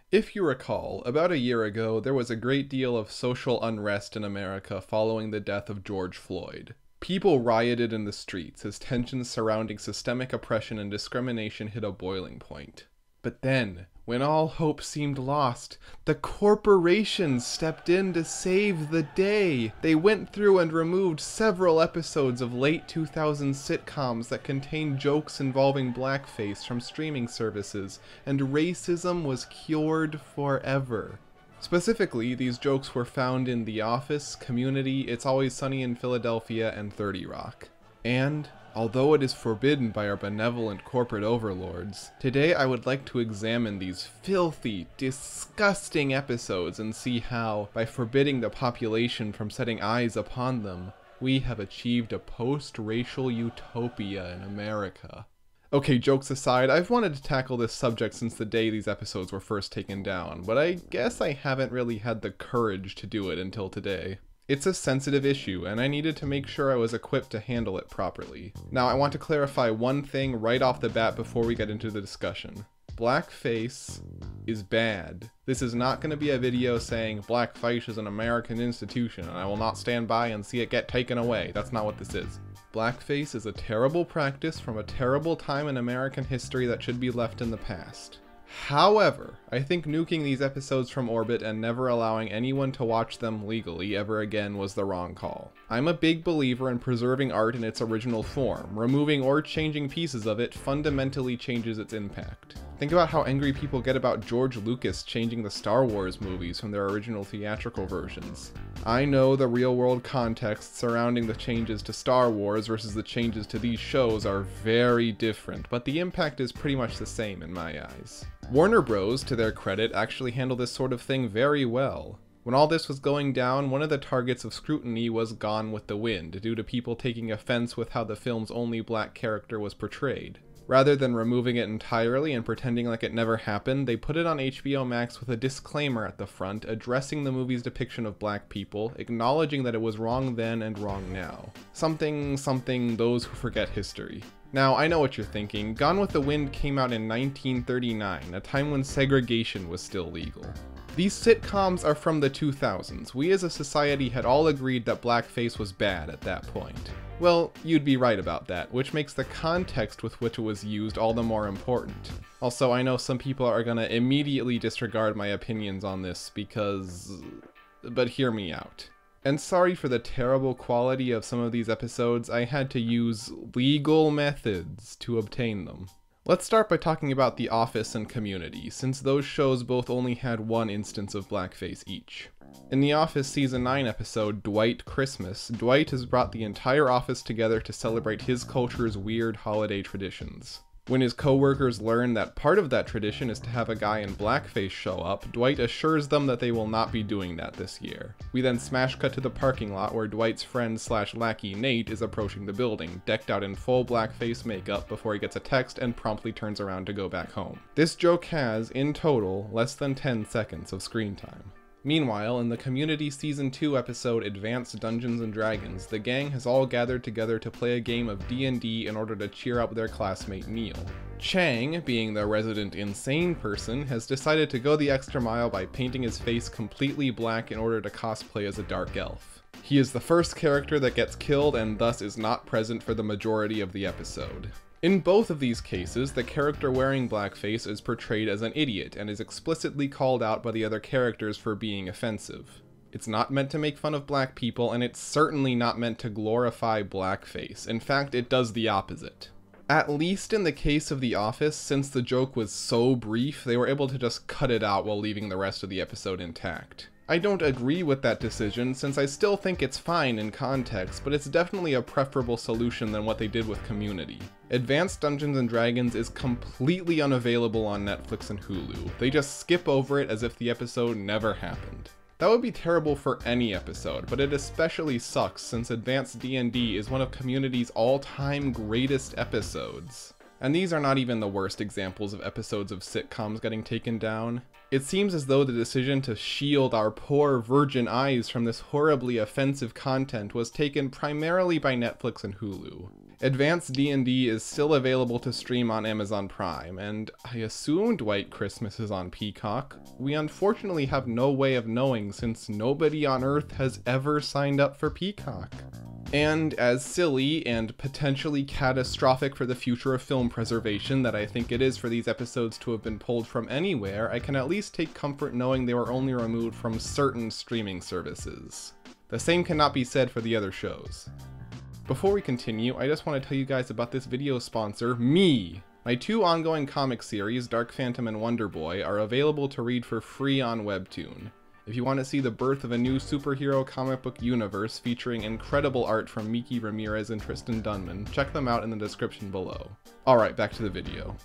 If you recall, about a year ago, there was a great deal of social unrest in America following the death of George Floyd. People rioted in the streets as tensions surrounding systemic oppression and discrimination hit a boiling point. But then, when all hope seemed lost, the corporations stepped in to save the day. They went through and removed several episodes of late 2000s sitcoms that contained jokes involving blackface from streaming services, and racism was cured forever. Specifically, these jokes were found in The Office, Community, It's Always Sunny in Philadelphia, and 30 Rock. And, although it is forbidden by our benevolent corporate overlords, today I would like to examine these filthy, disgusting episodes and see how, by forbidding the population from setting eyes upon them, we have achieved a post-racial utopia in America. Okay, jokes aside, I've wanted to tackle this subject since the day these episodes were first taken down, but I guess I haven't really had the courage to do it until today. It's a sensitive issue, and I needed to make sure I was equipped to handle it properly. Now, I want to clarify one thing right off the bat before we get into the discussion. Blackface is bad. This is not going to be a video saying blackface is an American institution and I will not stand by and see it get taken away. That's not what this is. Blackface is a terrible practice from a terrible time in American history that should be left in the past. However, I think nuking these episodes from orbit and never allowing anyone to watch them legally ever again was the wrong call. I'm a big believer in preserving art in its original form. Removing or changing pieces of it fundamentally changes its impact. Think about how angry people get about George Lucas changing the Star Wars movies from their original theatrical versions. I know the real-world context surrounding the changes to Star Wars versus the changes to these shows are very different, but the impact is pretty much the same in my eyes. Warner Bros., to their credit, actually handled this sort of thing very well. When all this was going down, one of the targets of scrutiny was Gone with the Wind, due to people taking offense with how the film's only black character was portrayed. Rather than removing it entirely and pretending like it never happened, they put it on HBO Max with a disclaimer at the front, addressing the movie's depiction of black people, acknowledging that it was wrong then and wrong now. Something, those who forget history. Now, I know what you're thinking. Gone with the Wind came out in 1939, a time when segregation was still legal. These sitcoms are from the 2000s. We as a society had all agreed that blackface was bad at that point. Well, you'd be right about that, which makes the context with which it was used all the more important. Also, I know some people are gonna immediately disregard my opinions on this but hear me out. And sorry for the terrible quality of some of these episodes, I had to use legal methods to obtain them. Let's start by talking about The Office and Community, since those shows both only had one instance of blackface each. In The Office Season 9 episode, Dwight Christmas, Dwight has brought the entire office together to celebrate his culture's weird holiday traditions. When his co-workers learn that part of that tradition is to have a guy in blackface show up, Dwight assures them that they will not be doing that this year. We then smash cut to the parking lot where Dwight's friend slash lackey Nate is approaching the building, decked out in full blackface makeup before he gets a text and promptly turns around to go back home. This joke has, in total, less than 10 seconds of screen time. Meanwhile, in the Community Season 2 episode Advanced Dungeons & Dragons, the gang has all gathered together to play a game of D&D in order to cheer up their classmate Neil. Chang, being the resident insane person, has decided to go the extra mile by painting his face completely black in order to cosplay as a dark elf. He is the first character that gets killed and thus is not present for the majority of the episode. In both of these cases, the character wearing blackface is portrayed as an idiot and is explicitly called out by the other characters for being offensive. It's not meant to make fun of black people, and it's certainly not meant to glorify blackface. In fact, it does the opposite. At least in the case of The Office, since the joke was so brief, they were able to just cut it out while leaving the rest of the episode intact. I don't agree with that decision, since I still think it's fine in context, but it's definitely a preferable solution than what they did with Community. Advanced Dungeons & Dragons is completely unavailable on Netflix and Hulu. They just skip over it as if the episode never happened. That would be terrible for any episode, but it especially sucks since Advanced D&D is one of Community's all-time greatest episodes. And these are not even the worst examples of episodes of sitcoms getting taken down. It seems as though the decision to shield our poor virgin eyes from this horribly offensive content was taken primarily by Netflix and Hulu. Advanced D&D is still available to stream on Amazon Prime, and I assumed White Christmas is on Peacock. We unfortunately have no way of knowing since nobody on Earth has ever signed up for Peacock. And as silly and potentially catastrophic for the future of film preservation that I think it is for these episodes to have been pulled from anywhere, I can at least take comfort knowing they were only removed from certain streaming services. The same cannot be said for the other shows. Before we continue, I just want to tell you guys about this video sponsor, me! My 2 ongoing comic series, Dark Phantom and Wonder Boy, are available to read for free on Webtoon. If you want to see the birth of a new superhero comic book universe featuring incredible art from Miki Ramirez and Tristan Dunman, check them out in the description below. Alright, back to the video.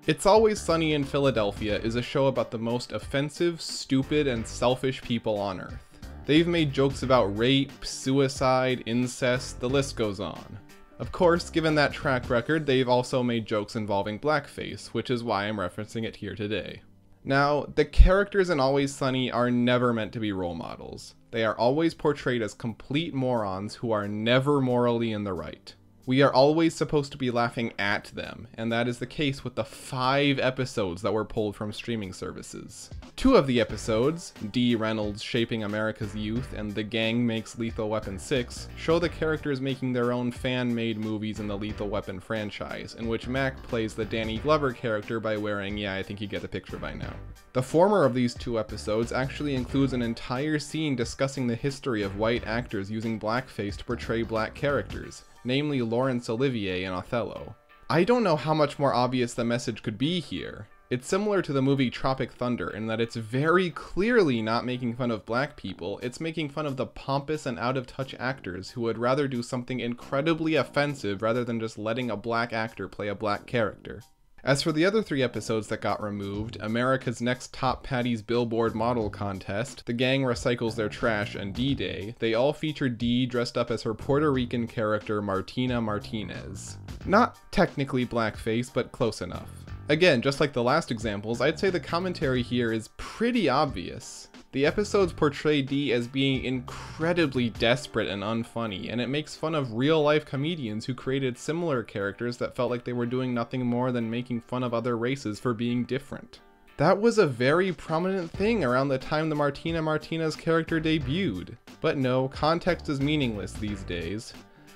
It's Always Sunny in Philadelphia is a show about the most offensive, stupid, and selfish people on Earth. They've made jokes about rape, suicide, incest, the list goes on. Of course, given that track record, they've also made jokes involving blackface, which is why I'm referencing it here today. Now, the characters in Always Sunny are never meant to be role models. They are always portrayed as complete morons who are never morally in the right. We are always supposed to be laughing at them, and that is the case with the 5 episodes that were pulled from streaming services. 2 of the episodes, D. Reynolds Shaping America's Youth and The Gang Makes Lethal Weapon 6, show the characters making their own fan-made movies in the Lethal Weapon franchise, in which Mac plays the Danny Glover character by wearing, yeah, I think you get the picture by now. The former of these 2 episodes actually includes an entire scene discussing the history of white actors using blackface to portray black characters, namely Laurence Olivier in Othello. I don't know how much more obvious the message could be here. It's similar to the movie Tropic Thunder in that it's very clearly not making fun of black people, it's making fun of the pompous and out-of-touch actors who would rather do something incredibly offensive rather than just letting a black actor play a black character. As for the other 3 episodes that got removed, America's Next Top Patties Billboard Model Contest, The Gang Recycles Their Trash, and D-Day, they all feature Dee dressed up as her Puerto Rican character Martina Martinez. Not technically blackface, but close enough. Again, just like the last examples, I'd say the commentary here is pretty obvious. The episodes portray Dee as being incredibly desperate and unfunny, and it makes fun of real-life comedians who created similar characters that felt like they were doing nothing more than making fun of other races for being different. That was a very prominent thing around the time the Martina Martinez character debuted. But no, context is meaningless these days.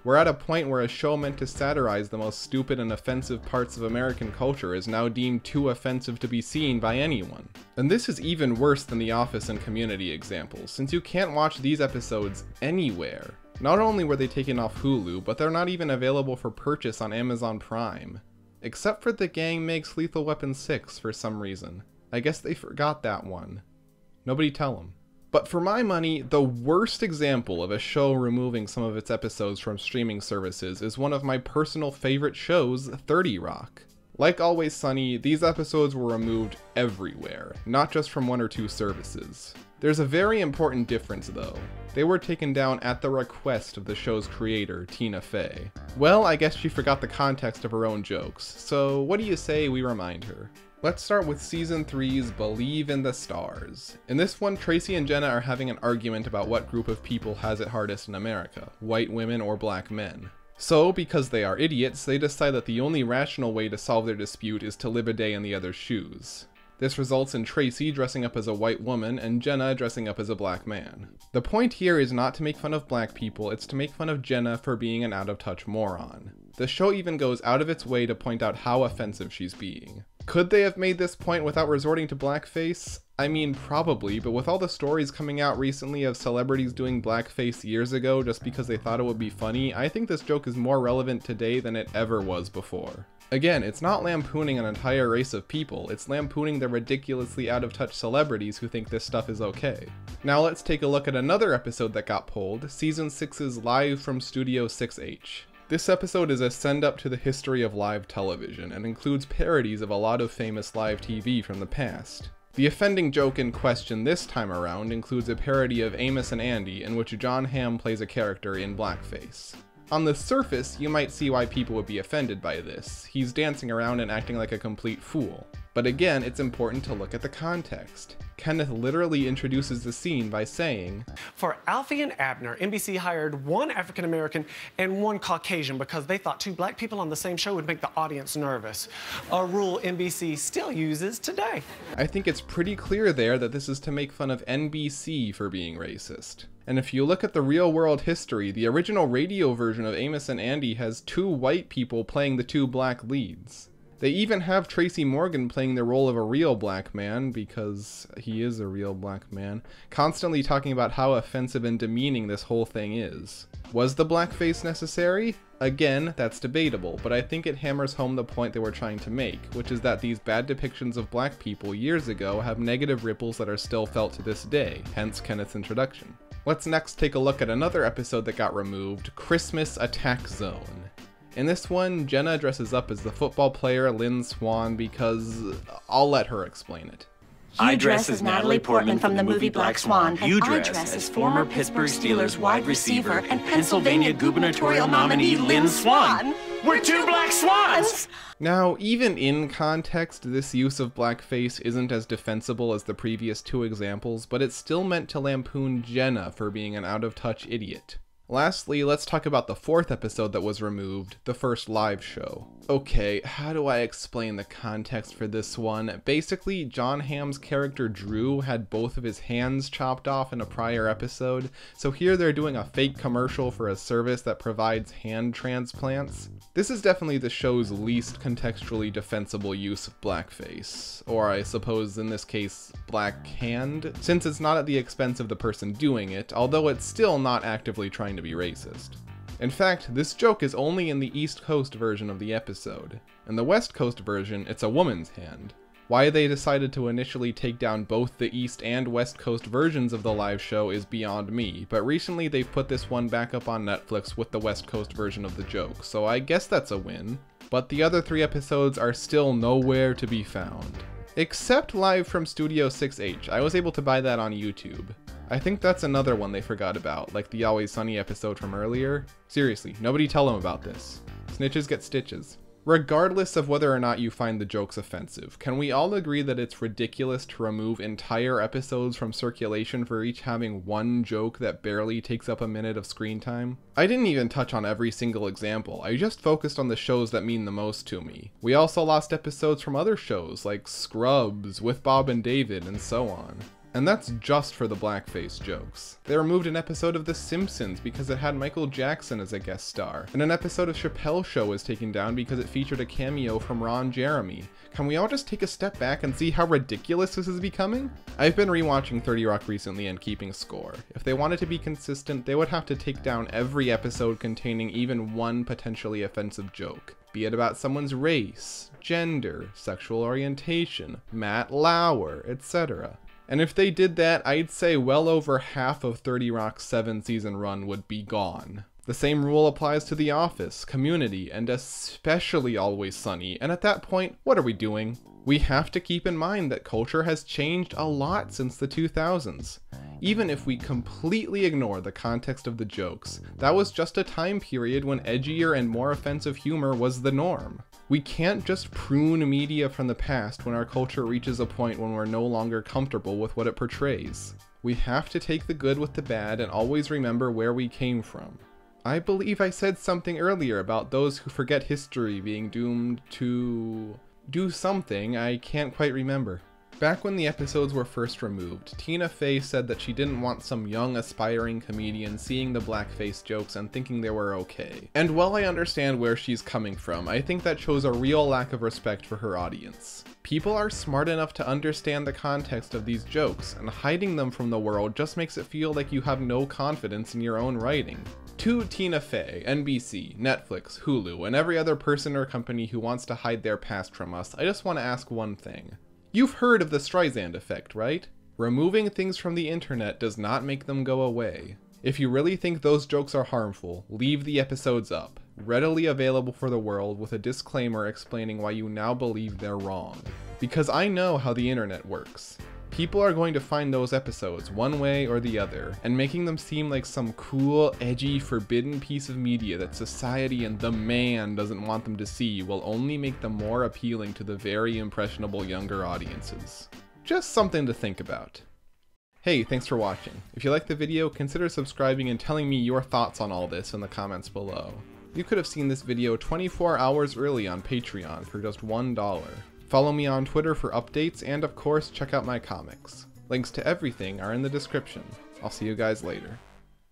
We're at a point where a show meant to satirize the most stupid and offensive parts of American culture is now deemed too offensive to be seen by anyone. And this is even worse than The Office and Community examples, since you can't watch these episodes anywhere. Not only were they taken off Hulu, but they're not even available for purchase on Amazon Prime. Except for The Gang Makes Lethal Weapon 6 for some reason. I guess they forgot that one. Nobody tell them. But for my money, the worst example of a show removing some of its episodes from streaming services is one of my personal favorite shows, 30 Rock. Like Always Sunny, these episodes were removed everywhere, not just from 1 or 2 services. There's a very important difference though. They were taken down at the request of the show's creator, Tina Fey. Well, I guess she forgot the context of her own jokes, so what do you say we remind her? Let's start with Season 3's Believe in the Stars. In this one, Tracy and Jenna are having an argument about what group of people has it hardest in America, white women or black men. So, because they are idiots, they decide that the only rational way to solve their dispute is to live a day in the other's shoes. This results in Tracy dressing up as a white woman and Jenna dressing up as a black man. The point here is not to make fun of black people, it's to make fun of Jenna for being an out-of-touch moron. The show even goes out of its way to point out how offensive she's being. Could they have made this point without resorting to blackface? I mean, probably, but with all the stories coming out recently of celebrities doing blackface years ago just because they thought it would be funny, I think this joke is more relevant today than it ever was before. Again, it's not lampooning an entire race of people, it's lampooning the ridiculously out-of-touch celebrities who think this stuff is okay. Now let's take a look at another episode that got pulled, Season 6's Live from Studio 6H. This episode is a send-up to the history of live television and includes parodies of a lot of famous live TV from the past. The offending joke in question this time around includes a parody of Amos and Andy in which John Hamm plays a character in blackface. On the surface, you might see why people would be offended by this. He's dancing around and acting like a complete fool. But again, it's important to look at the context. Kenneth literally introduces the scene by saying, "For Alfie and Abner, NBC hired one African American and one Caucasian because they thought two black people on the same show would make the audience nervous. A rule NBC still uses today." I think it's pretty clear there that this is to make fun of NBC for being racist. And if you look at the real world history, the original radio version of Amos and Andy has two white people playing the two black leads. They even have Tracy Morgan playing the role of a real black man, because he is a real black man, constantly talking about how offensive and demeaning this whole thing is. Was the blackface necessary? Again, that's debatable, but I think it hammers home the point they were trying to make, which is that these bad depictions of black people years ago have negative ripples that are still felt to this day, hence Kenneth's introduction. Let's next take a look at another episode that got removed, Christmas Attack Zone. In this one, Jenna dresses up as the football player Lynn Swan because I'll let her explain it. I dress as Natalie Portman from the movie Black Swan. You dress as former Pittsburgh Steelers wide receiver and Pennsylvania gubernatorial nominee Lynn Swan. We're two black swans! Now, even in context, this use of blackface isn't as defensible as the previous two examples, but it's still meant to lampoon Jenna for being an out-of-touch idiot. Lastly, let's talk about the fourth episode that was removed, the first live show. Okay, how do I explain the context for this one? Basically, Jon Hamm's character Drew had both of his hands chopped off in a prior episode, so here they're doing a fake commercial for a service that provides hand transplants. This is definitely the show's least contextually defensible use of blackface, or I suppose in this case, black hand, since it's not at the expense of the person doing it, although it's still not actively trying to be racist. In fact, this joke is only in the East Coast version of the episode. In the West Coast version, it's a woman's hand. Why they decided to initially take down both the East and West Coast versions of the live show is beyond me, but recently they've put this one back up on Netflix with the West Coast version of the joke, so I guess that's a win. But the other 3 episodes are still nowhere to be found. Except Live from Studio 6H, I was able to buy that on YouTube. I think that's another one they forgot about, like the Always Sunny episode from earlier. Seriously, nobody tell them about this. Snitches get stitches. Regardless of whether or not you find the jokes offensive, can we all agree that it's ridiculous to remove entire episodes from circulation for each having one joke that barely takes up a minute of screen time? I didn't even touch on every single example, I just focused on the shows that mean the most to me. We also lost episodes from other shows like Scrubs, With Bob and David, and so on. And that's just for the blackface jokes. They removed an episode of The Simpsons because it had Michael Jackson as a guest star, and an episode of Chappelle's Show was taken down because it featured a cameo from Ron Jeremy. Can we all just take a step back and see how ridiculous this is becoming? I've been rewatching 30 Rock recently and keeping score. If they wanted to be consistent, they would have to take down every episode containing even one potentially offensive joke, be it about someone's race, gender, sexual orientation, Matt Lauer, etc. And if they did that, I'd say well over half of 30 Rock's 7-season run would be gone. The same rule applies to The Office, Community, and especially Always Sunny, and at that point, what are we doing? We have to keep in mind that culture has changed a lot since the 2000s. Even if we completely ignore the context of the jokes, that was just a time period when edgier and more offensive humor was the norm. We can't just prune media from the past when our culture reaches a point when we're no longer comfortable with what it portrays. We have to take the good with the bad and always remember where we came from. I believe I said something earlier about those who forget history being doomed to do something I can't quite remember. Back when the episodes were first removed, Tina Fey said that she didn't want some young aspiring comedian seeing the blackface jokes and thinking they were okay. And while I understand where she's coming from, I think that shows a real lack of respect for her audience. People are smart enough to understand the context of these jokes, and hiding them from the world just makes it feel like you have no confidence in your own writing. To Tina Fey, NBC, Netflix, Hulu, and every other person or company who wants to hide their past from us, I just want to ask one thing. You've heard of the Streisand effect, right? Removing things from the internet does not make them go away. If you really think those jokes are harmful, leave the episodes up, readily available for the world with a disclaimer explaining why you now believe they're wrong. Because I know how the internet works. People are going to find those episodes one way or the other, and making them seem like some cool, edgy, forbidden piece of media that society and the man doesn't want them to see will only make them more appealing to the very impressionable younger audiences. Just something to think about. Hey, thanks for watching. If you liked the video, consider subscribing and telling me your thoughts on all this in the comments below. You could have seen this video 24 hours early on Patreon for just $1. Follow me on Twitter for updates, and of course, check out my comics. Links to everything are in the description. I'll see you guys later.